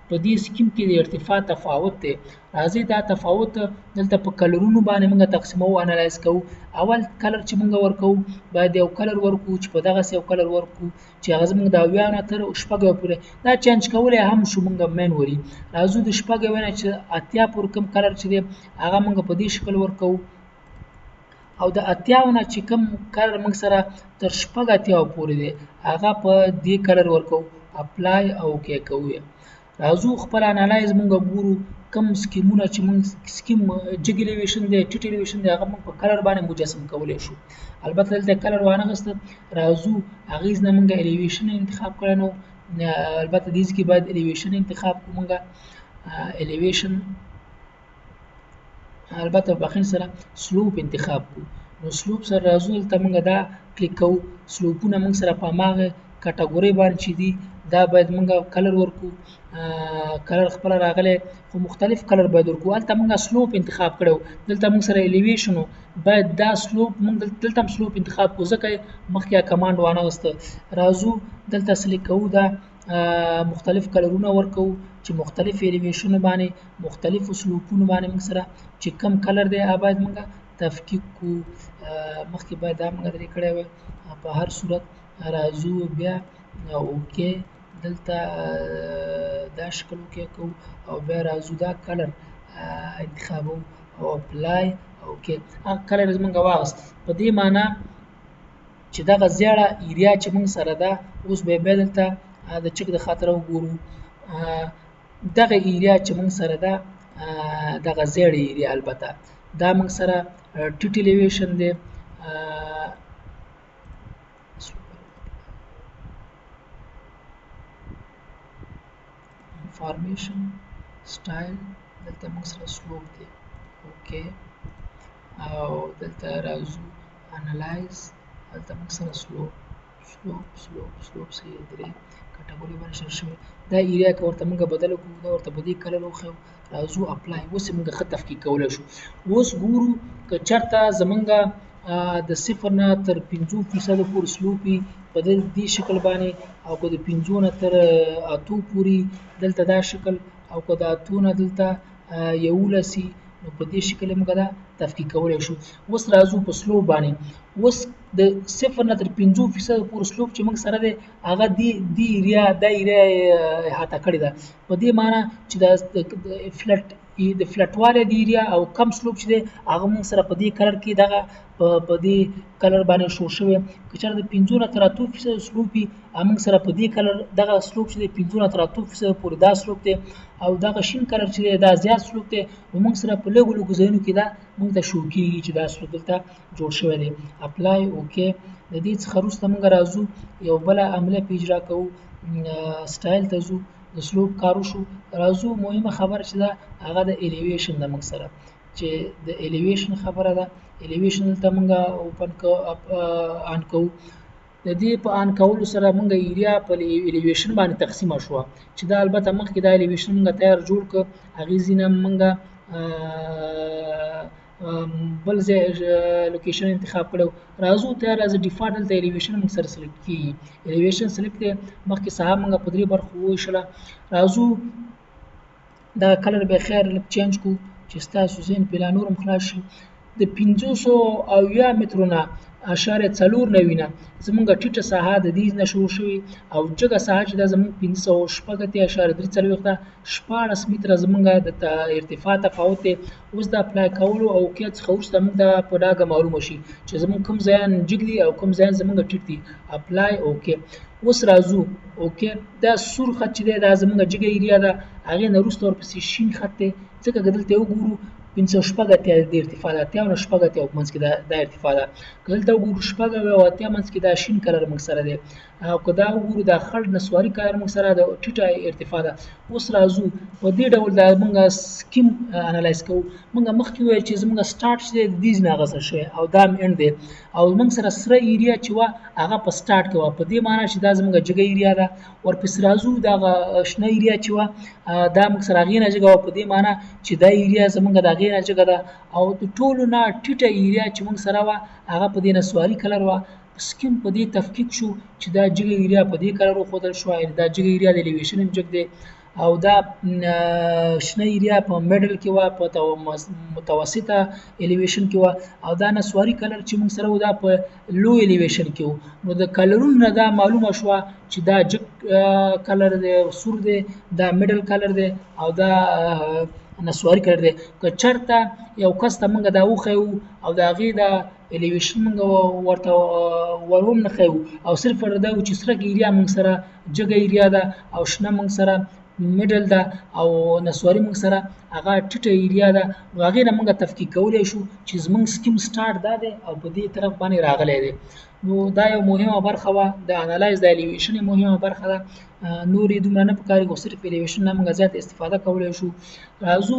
[SPEAKER 1] په دې سکیم کې د ارتفاع تفاوت دی. راځئ دا تفاوت دلته په کلرونو باندې موږ تقسیمو انالایز کوو. اول کلر چې موږ ورکوو باید یو کلر ورکوو چې په دغسې یو کلر ورکوو چې هغه زموږ د 80 نه تر 80 پورې دا چینج کولی هم شو موږ مینولي. راځو د 80 نه چې 80 پورې کوم کلر چې دی هغه موږ په دې شکل ورکوو او د 80 نه چې کوم کلر موږ سره تر 80 پورې دی هغه په دې کلر ورکوو اپلای او اوکې کوو. راځو خپل انالایز موږ ګورو کم سکیمونه چې موږ سکیم جګ الیویشن دی ټیټ الیویشن دی هغه موږ په کلر باندې مجسم کولی شو. البته دلته کلر وانغسته. راځو هغې نه موږ الیویشن انتخاب کړی نو البته دې کې باید الیویشن انتخاب کړو موږ الیویشن البته بخښنې سره سلوپ انتخاب کړو. نو سلوپ سره راځو دلته موږ دا کلیک کوو. سلوپونه موږ سره په هماغه کټګورۍ باندې چې دي دا باید موږ کلر ورکو. کلر خپل راغلی خو مختلف کلر باید ورکو. هلته موږ سلوپ انتخاب کړی دلته موږ سره الیویشن باید دا سلوپ موږ دلته هم سلوپ انتخاب کړو ځکه مخکې کمانډ وانغسته. راځو دلته سلیکټ کوو دا مختلف کلرونه ورکوو چې مختلف الیویشن باندې مختلف سلوپونه باندې موږ سره چې کم کلر دی هغه باید موږ تفکیک کړو. مخکې باید دا موږ درې کړی وی. په هر صورت راځو بیا اوکې دلته دا شکل اوکې کوو او بیا راځو دا کلر انتخابو او اپلای اوکې هغه کلر زموږ واغست. په دې معنی چې دغه زیړه ایریا چې موږ سره ده اوس بیا دلته د چک د خاطر وګورو دغه ایریا چې موږ سره ده دغه زیړه ایریا البته دا موږ سره ټیټ الیویشن دی. فارمیشن سټایل دلته موږ سره سلوپ دی اوکې او دلته راځو انالایز دلته موږ سره سلوپ صحیح درې کټګوري باندې شر شوی دا ایریا که ورته موږ بدله کړو دا ورته په دې کلر وښیو. راځو اپلای اوس موږ ښه تفکیک کولی شو. اوس ګورو که چېرته زموږ د 0 نه تر 50% پورې سلوپي په دې شکل باندې او که د 5 نه تر 8 پورې دلته دا شکل او که د 8 نه دلته 11 نو په دې شکل موږ دا تفکیک کولی شو. اوس راځو په سلوپ باندې. اوس د 0 نه تر 50% پورې سلوپ چې موږ سره دی هغه دې ایریا دا ایریا احاطه کړې ده. په دې معنی چې د فلټوالی د ایریا او کم سلوپ چې دی هغه موږ سره په دې کلر کې دغه په دې کلر باندې شو شوی. که چېرته د 5 نه تر 8% سلوپ وي موږ سره په دې کلر دغه سلوپ چې دی 5 نه تر 8% پورې دا سلوپ دی او دغه شین کلر چې دی دا زیات سلوپ دی نو موږ سره په لږو لږو ځایونو کې دا موږ ته شو کېږي چې دا سلوپ دلته جوړ شوی دی. اپلای اوکې د دې څخه وروسته موږ راځو یو بله عملیه په اجرا کوو. سټایل ته ځو د سلوپ کار وشو. راځو مهمه خبره چې ده هغه د الیویشن ده موږ سره چې د الیویشن خبره ده. الیویشن دلته موږ آن کوو. د دې په آن کولو سره موږ ایریا په الیویشن باندې تقسیمه شوه چې دا البته مخکې دا الیویشن موږ تیار جوړ کړ هغې ځینه موږ بل ځای لوکیشن انتخاب کړو. راځو تیار از ډیفالټ دلته الیویشن موږ سره سلیکټ کېږي. الیویشن سلیکټ دی مخکې ساحه موږ په 3 برخو وویشله. راځو دا کلر بیا خیر لږ چینج کړو چې ستاسو ذهن پې لا نور هم خلاص شي. د 570 مترونه اشاریه 4 نه زمونږ ټیټه ساحه د دې نه شروع شوې او جګه ساحه چې دا زمونږ 516.3 متره زمونږ د ارتفاع تفاوت دی. اوس د اپلای کولو او اوکې څخه وروسته موږ دا په ډاګه معلومه شي چې زمونږ کوم ځایان جګ دي او کوم ځایان زمونږ ټیټ دي. اپلای اوکې. اوس راځو اوکې دا سور خط چې دی دا زمونږ جګه ایریا ده هغې نه وروسته ورپسې شین خط دی ځکه که دلته وګورو 580 د ارتفاع ده 80 په منځ کې دا ارتفاع ده. که دلته وګورو 80 منځ کې دا شین کلر موږ سره دی او که دا وګورو دا خړ نسواري کلر موږ سره د ټیټه ارتفاع ده. اوس راځو په دې ډول دا موږ سکیم انالایز کوو. موږ مخکې وویل چې زموږ سټارټ چې دی د دې نه اغوستل شوی او دا هم اینډ دی او موږ سره سره ایریا چې وه هغه په سټارټ کې وه په دې معنی چې دا زموږ جګه ایریا ده. ورپسې راځو دغه شنه ایریا چې وه دا موږ سره هغې نه جګه وه په دې معنی چې دا ایریا زموږ د هغې نه جګه ده او د ټولو نه ټیټه ایریا چې موږ سره وه هغه په دې نسواري کلر وه. سکیم په دې تفکیک شو چې دا جګه ایریا په دې کلر وښودل شوه یعنې دا جګه ایریا د الیویشن هم جګ دی او دا شنه ایریا په میډل کې وه، په متوسطه الیویشن کې وه، او دا نسواري کلر چې موږ سره و دا په لو الیویشن کې و. نو د کلرونو نه دا معلومه شوه چې دا جګ کلر دی، سور دی، دا میډل کلر دی، او دا نسواري کلر دی. که چېرته یو کس ته موږ دا وښیو او د هغې دا الیویشن موږ ورته ور ونښیو او صرف ورته دا و چې سرک ایریا موږ سره جګه ایریا ده او شنه موږ سره میډل ده او نسواري موږ سره هغه ټیټه ایریا ده، نو هغې نه موږ تفکیک کولی شو چې زموږ سکیم سټارټ دا دی او په دې طرف باندې راغلی دی. نو دا یو مهمه برخه وه، د انالایز د الیویشن مهمه برخه ده. نور یې دومره نه پکاري، خو صرف الیویشن نه موږ زیات استفاده کولی شو. راځو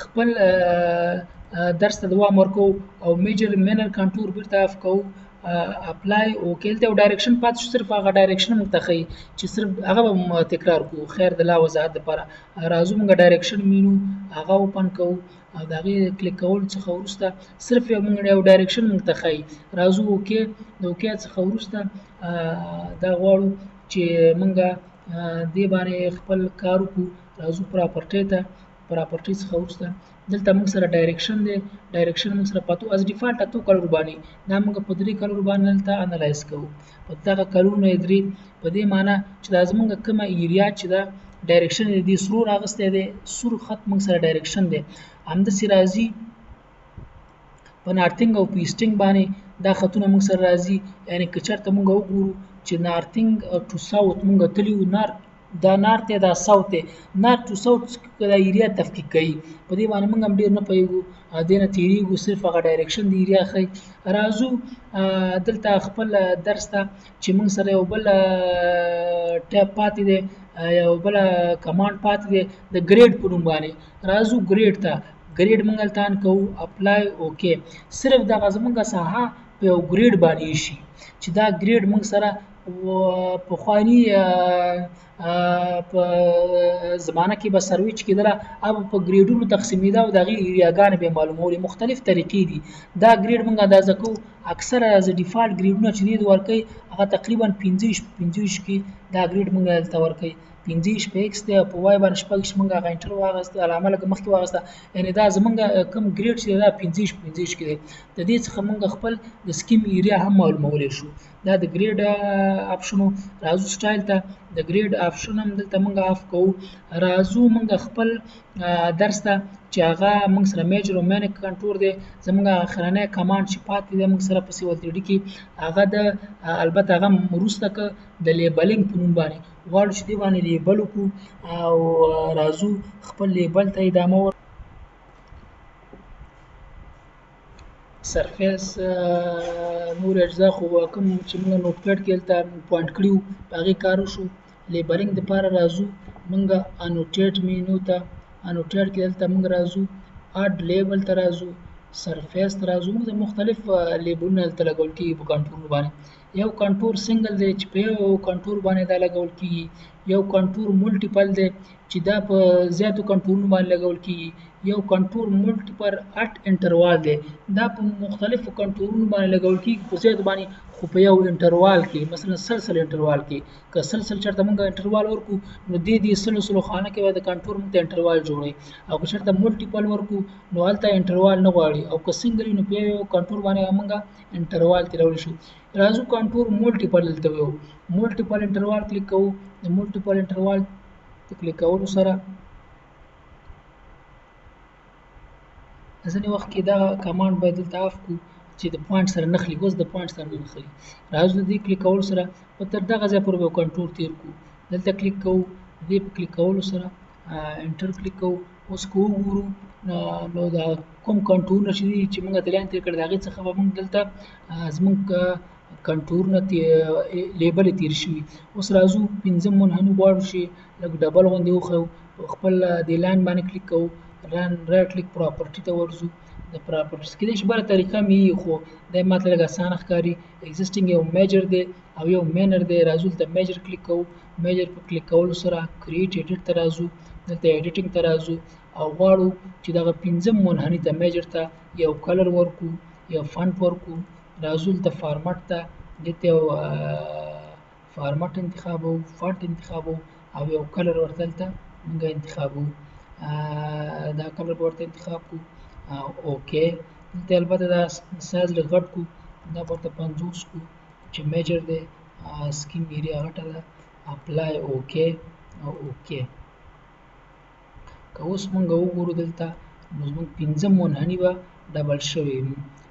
[SPEAKER 1] خپل درس ته دوام ورکوو او میجر مینر کنټور بیرته اف کوو، اپلای اوکې. دلته یو ډایرکشن پاتې شو، صرف هغه ډایرکشن موږ ته ښیي چې صرف هغه به تکرار کوو خیر د لا وضاحت دپاره. راځو موږ ډایرکشن وینو، هغه اوپن کوو او د هغې کلیک کولو څخه وروسته صرف یو ډایرکشن موږ ته ښیي. راځو اوکې، د اوکې څخه وروسته دا غواړو چې موږ دې باندې خپل کار وکړو. راځو پراپرټۍ ته، پراپرټۍ څخه وروسته دلته موږ سره ډایرکشن دی، ډایرکشن موږ سره پاتو از ډیفالټ اتو کلر باندې، دا موږ په 3 کلر باندې دلته انالایز کوو. په دغه کلرونه یې 3، په دې معنی چې دا زموږ کومه ایریا چې دا ډایرکشن یې دی سرور اغستی دی، سور خط موږ سره ډایرکشن دی. همداسې راځي په نارتنګ او په ایسټنګ باندې دا خطونه موږ سره راځي، یعنې که چېرته موږ وګورو چې نارتنګ ټو ساوت موږ تللي وو، دا نارت دی، دا ساوت دی، نارت ټو ساوت دا ایریا تفکیک کوي. په دې باندې موږ هم ډېر نه پوهېږو، دې نه تېرېږو، صرف هغه ډایرکشن د ایریا ښیي. راځو دلته خپل درس ته چې موږ سره یو بل ټیب پاتې دی، یو بله کمانډ پاتې دی د ګریډ په نوم باندې. راځو ګریډ ته، ګریډ موږ هلته آن کوو، اپلای اوکې. صرف دغه زموږ ساحه په یو ګریډ باندې ایښي چې دا ګریډ موږ سره پخواني په زمانه کې به سرویچ کېدله، هغه په ګریډونو تقسیمېده او د هغې ایریاګانې به یې معلومولې. مختلف طریقې دي. دا ګریډ موږ اندازه کوو، اکثره از ډیفالټ ګریډونه چې دې ورکوي هغه تقریبا 25 کې دا ګریډ موږ دلته ورکوي. 25 په ایکس دی او په وای باندې 6 موږ هغه انټر واغسته، علامه لکه مخکې واغسته، یعنې دا زموږ کوم ګریډ چې دا 25 کې دی. د دې څخه موږ خپل د سکیم ایریا هم معلومولی شو. دا د ګریډ آپشنو. راځو سټایل ته، د ګریډ آپشن هم دلته موږ آف کوو. راځو موږ خپل درس ته چې هغه موږ سره میجر او مینر کنټور دی، زموږ اخرنی کمانډ چې پاتې دی موږ سره په سیول 3D کې هغه د البته هغه وروسته که د لیبلینګ په نوم باندې غواړو چې دې باندې لیبل وکړو او راځو خپل لیبل ته ادامه ورکړو. سرفیس نور اجزا خو کوم چې موږ نوټ پیډ کې هلته پوینټ کړي وو په هغې کار وشو. لیبلینګ دپاره راځو موږ انوټیټ مینو ته، انوټیټ کې دلته موږ راځو، اډ لیبل ته راځو، سرفیس ته راځو. موږ د مختلف لیبلونه دلته لګول کېږي په کنټورونو باندې. یو کنټور سنګل دی چې په یو کنټور باندې دا لګول کېږي، یو کنټور ملټیپل دی چې دا په زیاتو کنټورونو باندې لګول کېږي، یو کنټور ملټیپل اټ انټروال دی، دا په مختلفو کنټورونو باندې لګول کېږي په زیاتو باندې، خو په یو انټروال کې، مثلا سلسل انټروال کې. که سلسل چېرته موږ انټروال ورکړو نو دې سلسلو خانه کې به د کنټور موږ ته انټروال جوړوي، او که چېرته ملټیپل ورکړو نو هلته انټروال نه غواړي، او که سنګل وي نو په یو کنټور باندې موږ انټروال تېرولی شو. راځو کنټور ملټیپل دلته ویو، ملټیپل انټروال کلیک کوو. د ملټیپل انټروال کلیک کولو سره ځینې وخت کې دغه کمانډ باید دلته آف کړو چې د پوینټ سره نښلي. اوس د پوینټ سره نه نښلي. راځو د دې کلیک کولو سره په تر دغه ځای پورې به یو کنټور تېر کړو، دلته کلیک کوو، دې په کلیک کولو سره انټر کلیک کوو. اوس که وګورو نو دا کوم کنټورونه چې موږ د لاین تېر کړي د هغې څخه به موږ دلته زموږ کنټورونه لیبل یې تېر شوي. اوس راځو 5 منحني غواړو چې لږ ډبل غوندې وښیو، خپل دې لاین باندې کلیک کوو، رایټ کلیک پراپرټي ته ورځو. د پراپرټیز کېدای شي بله طریقه مې وي خو دا یې ماته لږ اسانه ښکاري. ایگزسټنګ یو میجر دی او یو مینر دی. راځو دلته میجر کلیک کوو، میجر په کلیک کولو سره کریټ ایډیټ ته راځو، دلته ایډیټینګ ته راځو او غواړو چې دغه 5 منحني ته میجر ته یو کلر ورکړو، یو فونټ ورکړو. راځو دلته فارمټ ته، دلته یو فارمټ انتخابوو، فونټ انتخابوو، او یو کلر ورته دلته موږ انتخابو. دا کلر به ورته انتخاب کړو. اوکې دلته البته دا سایز لږ غټ کړو، دا به ورته 50 کړو چې میجر دی. سکیم ایریا غټه ده. اپلای اوکې او اوکې. که اوس موږ وګورو دلته نو زموږ 15 منحني به ډبل شوی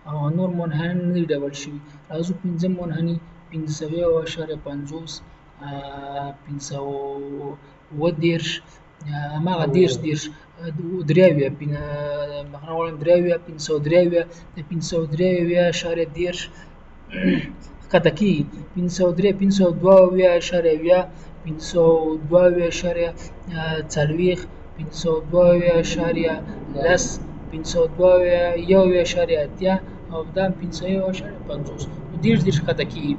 [SPEAKER 1] او نور منحني نه دي ډبل شوي. راځو 15 منحني 501.50 510 هماغه 10 دریاویه بخښنه غواړم دریاویه 503 د 503.10 ښکته کېږي 503 502.20 502.40 502.10 502.1.80 او دا 501.50 10 ښکته کېږي.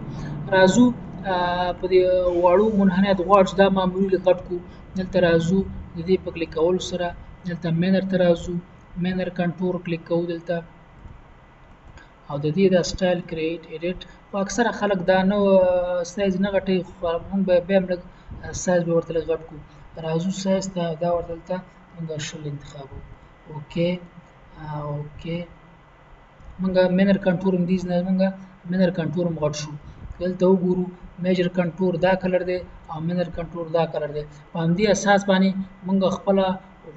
[SPEAKER 1] راځو په دې واړو منحنیات غواړو چې دا معمولي غټ کړو. دلته راځو د دې په کلیک کولو سره دلته مینر ته راځو، مینر کنټور کلیک کوو دلته او د دې دا سټایل کریټ ایډیټ. خو اکثره خلک دا نه سایز نه غټوي، خو موږ به بیا هم لږ سایز به ورته لږ غټ کړو. راځو سایز ته دا ورته دلته موږ 20 انتخابو. اوکې اوکې موږ مینر کنټور هم دې نه موږ مینر کنټور هم غټ شو. دلته وګورو میجر کنټور دا کلر دی او مینر کنټور دا کلر دی. په همدې اساس باندې موږ خپله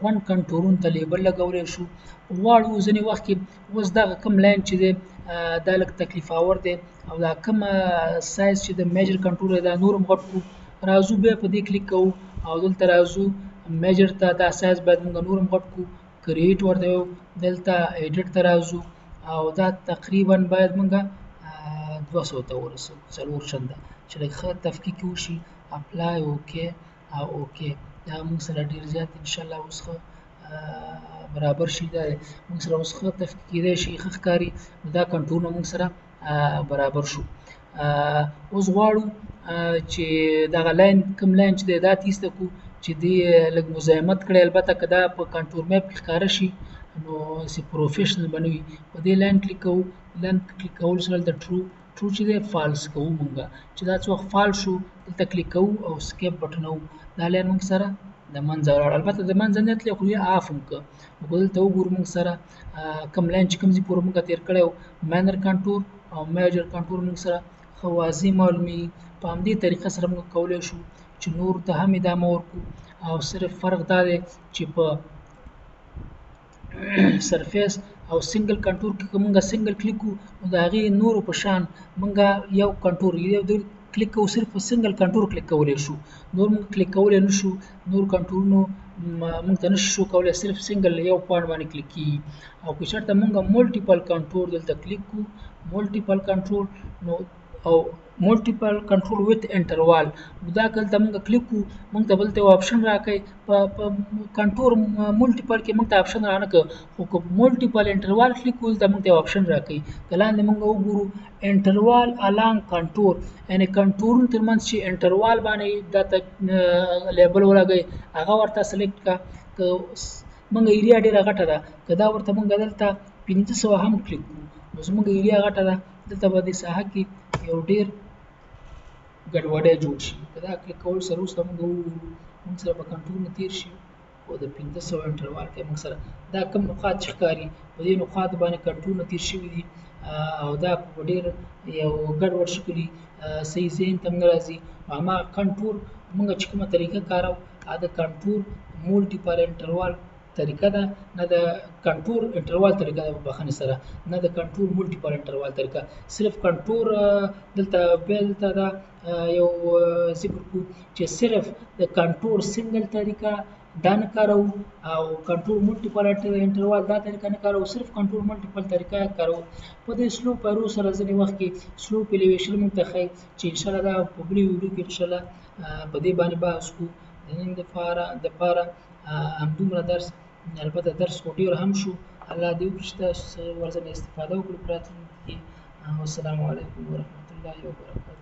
[SPEAKER 1] غونډ کنټورونو ته لیبل لګولی شو. غواړو ځینې وخت کې اوس دغه کوم لاین چې دی دا لږ تکلیف آور دی او دا کوم سایز چې د میجر کنټور دی دا نور هم غټ کړو. راځو بیا په دې کلیک کوو او دلته راځو میجر ته دا سایز باید موږ نور هم غټ کړو. کریټ ورته یو دلته ایډیټ ته راځو او دا تقریبا باید موږ 200 ته ورسوو 4 چنده چې لږ ښه تفکیک وشي. اپلای اوکې او اوکې دا موږ سره ډېر زیات انشاءالله اوس ښه برابر شي. دا موږ سره اوس ښه تفکیک کېدی شي ښه ښکاري. نو دا کنټورونه موږ سره برابر شو. اوس غواړو چې دغه لاین کوم لاین چې دی دا تیسته کړو چې دې لږ مزاحمت کړی. البته که دا په کنټور میپ کې ښکاره شي نو چې پروفیشنل به نه وي. په دې لاین کلیک کوو. لاین کلیک کولو سره دلته ټرو چې دی فالس کوو. موږ چې دا څه وخت فالس شو دلته کلیک کوو او سکیپ بټن وو. دا لاین موږ سره د منځه ولاړ. البته د منځه نه تللی خو یې آف هم کړه. نو دلته وګورو موږ سره کوم لاین چې کوم ځای پورې موږ تېر کړی و مینر کنټور او میجر کنټور موږ سره ښه واضح معلومیږي. په همدې طریقه سره موږ کولی شو چې نور ته هم ادامه ورکړو او صرف فرق دا دی چې په سرفیس او سنگل کنټور کې که موږ سنگل کلیک کوو نو د هغې نورو په شان موږ یو کنټور یو کلیک کوو صرف په سنگل کنټور کلیک کولی شو. نور موږ کلیک کولی نه شو. نور کنټورونو موږ ته نشو شو کولی. صرف سنگل یو پوینټ باندې کلیک کېږي. او که چېرته موږ ملټیپل کنټرول دلته کلیک کړو ملټیپل کنټرول نو او ملټیپل کنټرول ویت انټروال نو دا دلته موږ کلیک کړو موږ ته بلته یو آپشن راکوي. په کنټور ملټیپل کې موږ ته آپشن رانه کړ خو که ملټیپل انټروال کلیک کړو دلته موږ ته یو آپشن راکوي. که لاندې موږ وګورو انټروال الانګ کنټور یعنې کنټورونو ترمنځ چې انټروال باندې دا ته لیبل ولګوئ هغه ورته سلیکټ کړه. که موږ ایریا ډېره غټه ده که دا ورته موږ دلته 500 هم کلیک کړو نو زموږ ایریا غټه ده. دلته به دې ساحه کې یو ډېر ګډوډۍ جوړ شي. که دا کلیک کولو سره وروسته موږ وګورو موږ سره به کنټرولونه تېر شي او د 500 انټروال کې موږ سره دا کوم نقاط چې ښکاري په دې نقاطو باندې کنټرولونه تېر شوي دي او دا په ډېر یو ګډوډ شکل صحیح ذهن ته هم نه راځي. هماغه کنټور موږ چې کومه طریقه کاروو هغه د کنټور ملټیپل انټروال طریقه ده نه د کنټور انټروال طریقه ده. په بخښنې سره نه د کنټور ملټیپل انټروال طریقه. صرف کنټور دلته بیا دلته دا یو ذکر کړو چې صرف د کنټور سنګل طریقه دا نه کاروو او کنټرول ملټیپل انټروال دا طریقه نه کاروو. صرف کنټرول ملټیپل طریقه کاروو. په دې سلوپ ایرو سره ځینې وخت کې سلوپ الیویشن موږ ته ښایي چې انشاءالله دا په بلې ویډیو کې انشاءالله په دې باندې بحث کوو. د نن دپاره همدومره درس. البته درس خو ډېر هم شو. الله دې وکړي چې تاسو ورځنې استفاده وکړو په راتلونکي کې. والسلام علیکم ورحمة الله وبرکاته.